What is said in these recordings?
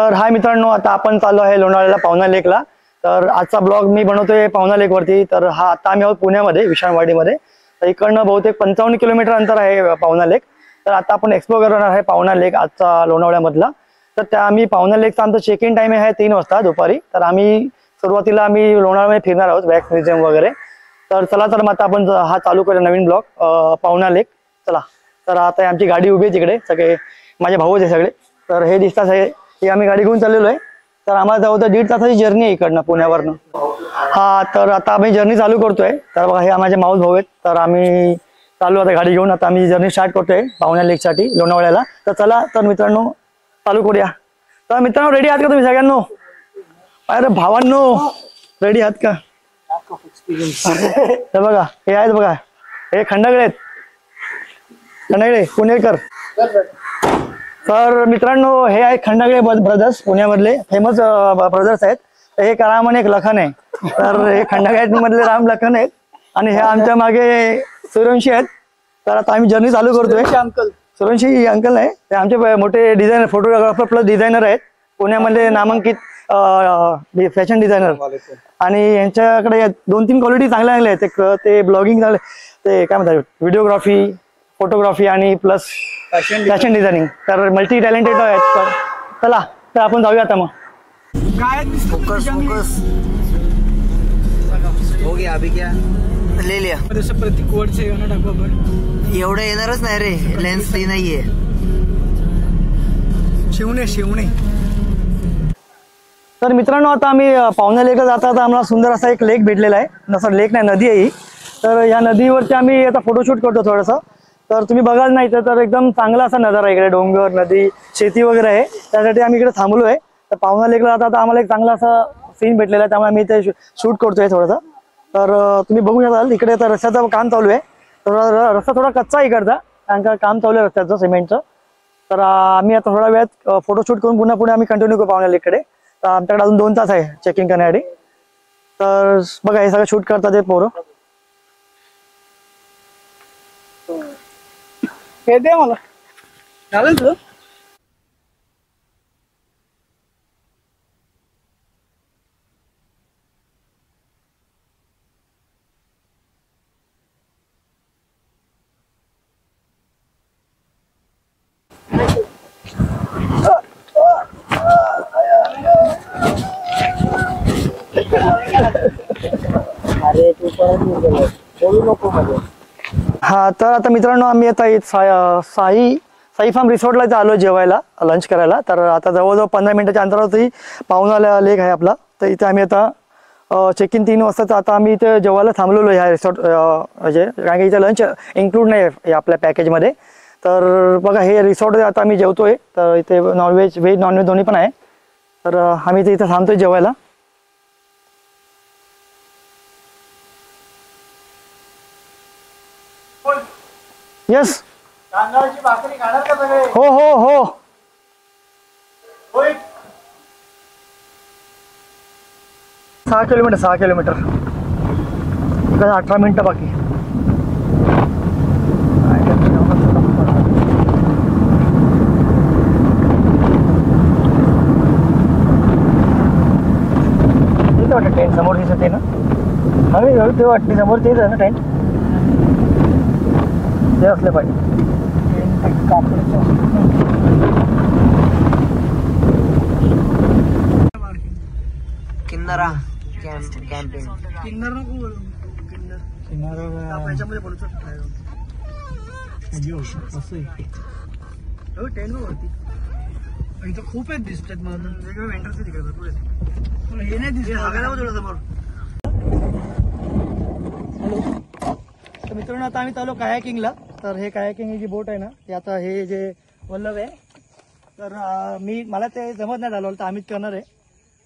तर हाय मित्रांनो, आता आपण चाललो आहे लोणावळ्याला पावना लेकला। तर आजचा ब्लॉग मी बनवतोय पावना लेक वरती। तर हा आता आम्ही आहोत पुण्यामध्ये विशाळवाडीमध्ये। तर इकडनं बहुतेक 55 किलोमीटर अंतर आहे पावना लेक। तर आता आपण एक्सप्लोर करणार आहे पावना लेक आजचा लोणावळ्यामधला। तर त्या आम्ही पावना लेकचा आमचा चेक इन टाइम आहे 3 वाजता दुपारी। तर आम्ही सुरुवातीला आम्ही लोणावळ्यामध्ये फिरणार आहोत, वॅक्स म्युझियम वगैरे। तर चला, तर मग आता आपण हा चालू करूया नवीन ब्लॉग पावना लेक। चला, तर आता आमची गाडी उभी आहे तिकडे, सगळे माझे भाऊच आहे सगळे। तर हे दिसतात आहे, ही आम्ही गाडी घेऊन चाललेलो आहे। तर आम्हाला जाऊ तर 1.5 तासाची जर्नी आहे इकडनं पुण्यावरनं। हा, तर आता आम्ही जर्नी चालू करतोय। तर बघा, हे माझे माऊस भाऊ आहेत। तर आम्ही चालू आता गाडी घेऊन, आता आम्ही जर्नी स्टार्ट करतोय पावना लेकसाठी लोणावळ्याला। तर चला, तर मित्रांनो चालू करूया। तर मित्रांनो, रेडी आहात का तुम्ही सगळ्यांनो? अरे भावांनो, रेडी आहात का? तर बघा, हे आहेत बघा, हे खंडागळे आहेत, खंडागळे पुणेकर। तर मित्रांनो, हे आहेत खंडागळे ब्रदर्स, पुण्यामधले फेमस ब्रदर्स आहेत। तर हे करामन एक लखन आहे। तर हे खंडागळे मधले राम लखन आहेत आणि हे आमच्या मागे सूर्यवंशी आहेत। तर आता आम्ही जर्नी चालू करतोय। सूर्यवंशी अंकल आहे, ते आमचे मोठे डिझायनर, फोटोग्राफर प्लस डिझायनर आहेत, पुण्यामधले नामांकित फॅशन डिझायनर। आणि यांच्याकडे 2-3 क्वालिटी चांगल्या आहेत। ते ब्लॉगिंग चांगले, ते काय म्हणतात, व्हिडिओग्राफी, फोटोग्राफी आणि प्लस फॅशन डिझायनिंग। तर मल्टी टॅलेंटेड आहेत। चला, तर आपण जाऊया आता। मग फोकस हो गया, अभी क्या ले लिया? प्रतीक वरचे टाकू आपण। एवढं येणारच नाही रे, लेन्स ती नाहीये। शिवणे। तर मित्रांनो, आता आम्ही पावना लेकला जाता आता आम्हाला सुंदर असा एक लेक भेटलेला आहे। नसं लेक नाही, नदी आहे ही। तर या नदीवरती आम्ही आता फोटोशूट करतो थोडंसं। तर तुम्ही बघाल नाही तर एकदम चांगला असा नजारा इकडे, डोंगर, नदी, शेती वगैरे आहे। त्यासाठी आम्ही इकडे थांबलो आहे। तर पावना लेकला जाता आम्हाला एक चांगला असा सीन भेटलेला आहे, त्यामुळे आम्ही इथे शूट करतोय थोडंसं। तर तुम्ही बघू शकाल इकडे आता रस्त्याचं काम चालू आहे। रस्ता थोडा कच्चा आहे इकडचा, कारण का काम चालू आहे रस्त्याचं, सिमेंटचं। तर आम्ही आता थोड्या वेळात फोटोशूट करून पुन्हा आम्ही कंटिन्यू करू पावना लेककडे। तर आमच्याकडे अजून 2 तास आहे चेकिंग करण्यासाठी। तर बघा, हे सगळं शूट करतात ते पोरं। हे दे मला, चालेल तुझं? अरे तू परत बोलू नको मध्ये। हा, तर आता मित्रांनो, आम्ही आता साई फार्म रिसॉर्टला इथे आलो जेवायला, लंच करायला। तर आता जवळजवळ 15 मिनिटाच्या अंतरावरती पावना लेक आहे आपला। तर इथे आम्ही आता चेक इन 3 वाजता आता आम्ही इथे जेवायला थांबलेलो ह्या रिसॉर्ट म्हणजे, कारण की इथे लंच इन्क्लूड नाही आहे आपल्या पॅकेजमध्ये। तर बघा, हे रिसॉर्ट आता आम्ही जेवतोय। तर इथे नॉनव्हेज, व्हेज नॉनव्हेज दोन्ही पण आहे। तर आम्ही इथे थांबतोय जेवायला। यस, तांदळाची भाकरी खाणार का सगळे? हो हो हो। 6 किलोमीटर, 6 किलोमीटर, 18 मिनिटं बाकी। वाटतं टेंट समोर दिसत आहे ना? हवी ते वाटते समोर, तेच आहे ना टेंट? ते असले पाहिजे। किन्नरा कॅम्पिंग। किन्नर नको बोलू, किन्नर याच्यामध्ये बोलतो। टेंट वरती इथं खूप आहेत, दिसतात मला वेगवेगळे वेंडर्स तिकडे भरपूर आहेत। हे नाही दिसत समोर। तर मित्रांनो, आता आम्ही चालू कायाकिंगला। तर हे कायाकिंग ही जी बोट आहे ना, ते आता हे जे वल्लभ आहे, तर मला ते जमत नाही झालं, तर आम्हीच करणार आहे।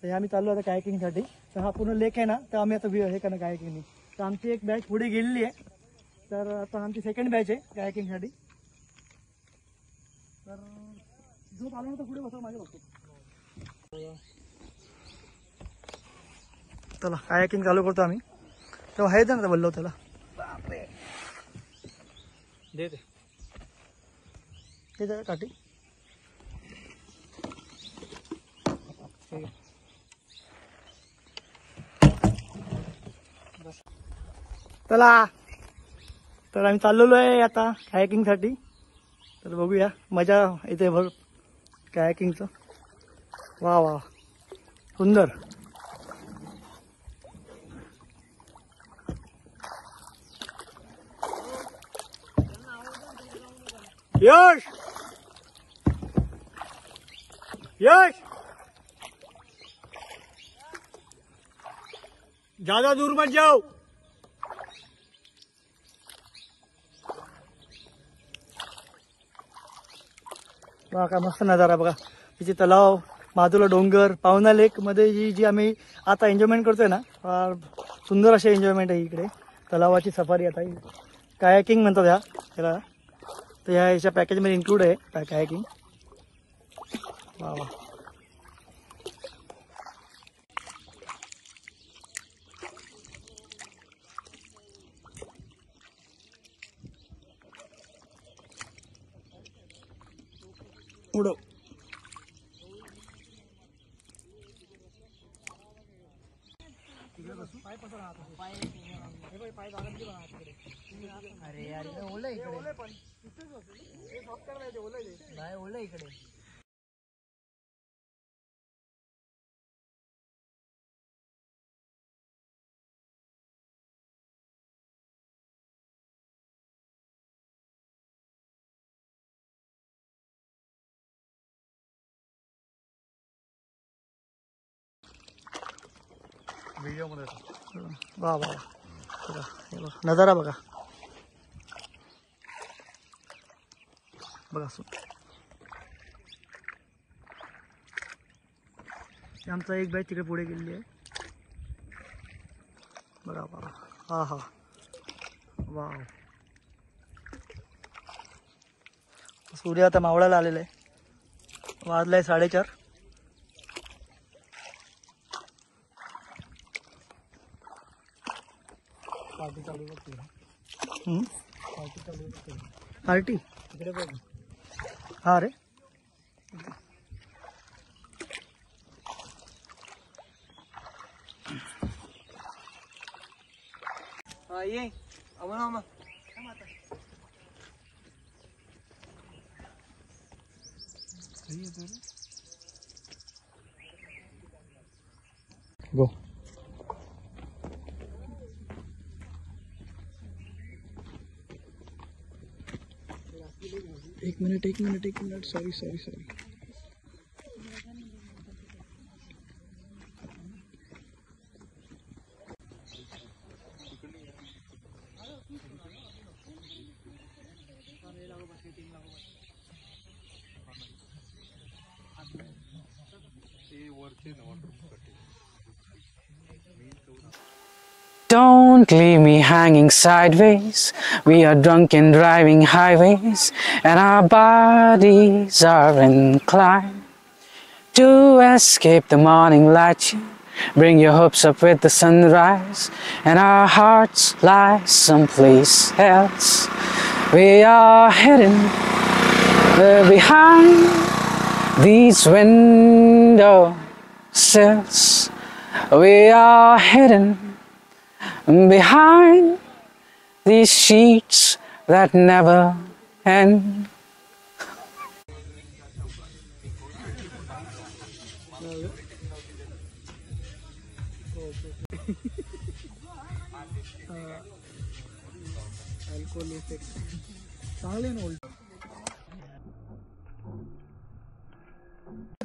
तर आम्ही चाललो आता कायाकिंगसाठी। तर हा पूर्ण लेक आहे ना, तर आम्ही आता हे करणार कायाकिंगनी। तर आमची एक बॅच पुढे गेलेली आहे। तर आता आमची सेकंड बॅच आहे कायाकिंगसाठी। तर जो चालू ना, तर पुढे बसव, माझ्या बघतो। चला, कायाकिंग चालू करतो आम्ही। तेव्हा आहे ना वल्लभ, त्याला दे ते काठी। चला तर आम्ही चाललेलो आहे आता कायाकिंग साठी. तर बघूया मजा येते भर कायाकिंगचं. वा वा सुंदर. यश यश ज्यादा दूर मत जाओ. बघा काय मस्त नजारा बघा. तिचे तलाव बाजूला डोंगर पावना लेक मध्ये जी आम्ही आता एन्जॉयमेंट करतोय ना फार सुंदर अशी एन्जॉयमेंट आहे इकडे. तलावाची सफारी आता कायाकिंग म्हणतात त्याला. तर ह्याच्या पॅकेजमध्ये इन्क्लूड आहे कायाकिंग. वा वा उडव. अरे यार ओलं इकडे नाही ओलं इकडे. वा वा बघा हे बघा नजारा बघा बघा. आमचा एक बॅच तिकडे पुढे गेलेली आहे बघा. बघा हा हा वा. सूर्य आता मावळायला आलेला आहे. वाजलाय 4:30. पार्टी इकडे बघ. हा रे ये अमना गो. एक minute sorry. Don't leave me hanging sideways. We are drunk and driving highways, and our bodies are inclined to escape the morning light. Bring your hopes up with the sunrise, and our hearts lie someplace else. We are hidden behind these window sills. We are hidden behind these sheets that never end.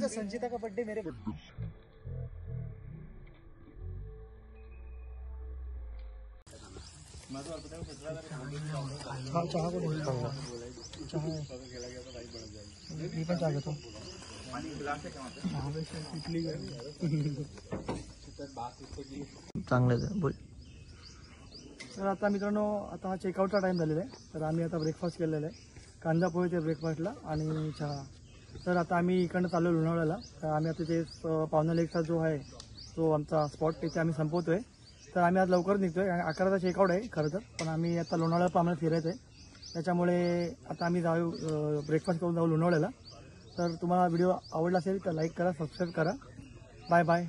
संचिता का birthday मेरे चहा को चहा मी पण चहा घेतो. चांगलं बोल. तर आता मित्रांनो आता हा चेकआउटचा टाइम झालेला आहे. तर आम्ही आता ब्रेकफास्ट केलेला आहे. कांदा पोहेच्या ब्रेकफास्टला आणि चहा. तर आता आम्ही इकडनं चाललो लोणावळ्याला. तर आम्ही आता ते पावना लेकचा जो आहे तो आमचा स्पॉट तिथे आम्ही संपवतोय. तर आम्ही आज लवकर निघतोय. 11चा चेकआउट आहे खरं तर, पण आम्ही आता लोणावळ्याला आम्हाला फिरायचं आहे. त्याच्यामुळे आता आम्ही जाऊ ब्रेकफास्ट करून जाऊ लोणावळ्याला. तर तुम्हाला व्हिडिओ आवडला असेल तर लाईक करा, सबस्क्राईब करा बाय बाय.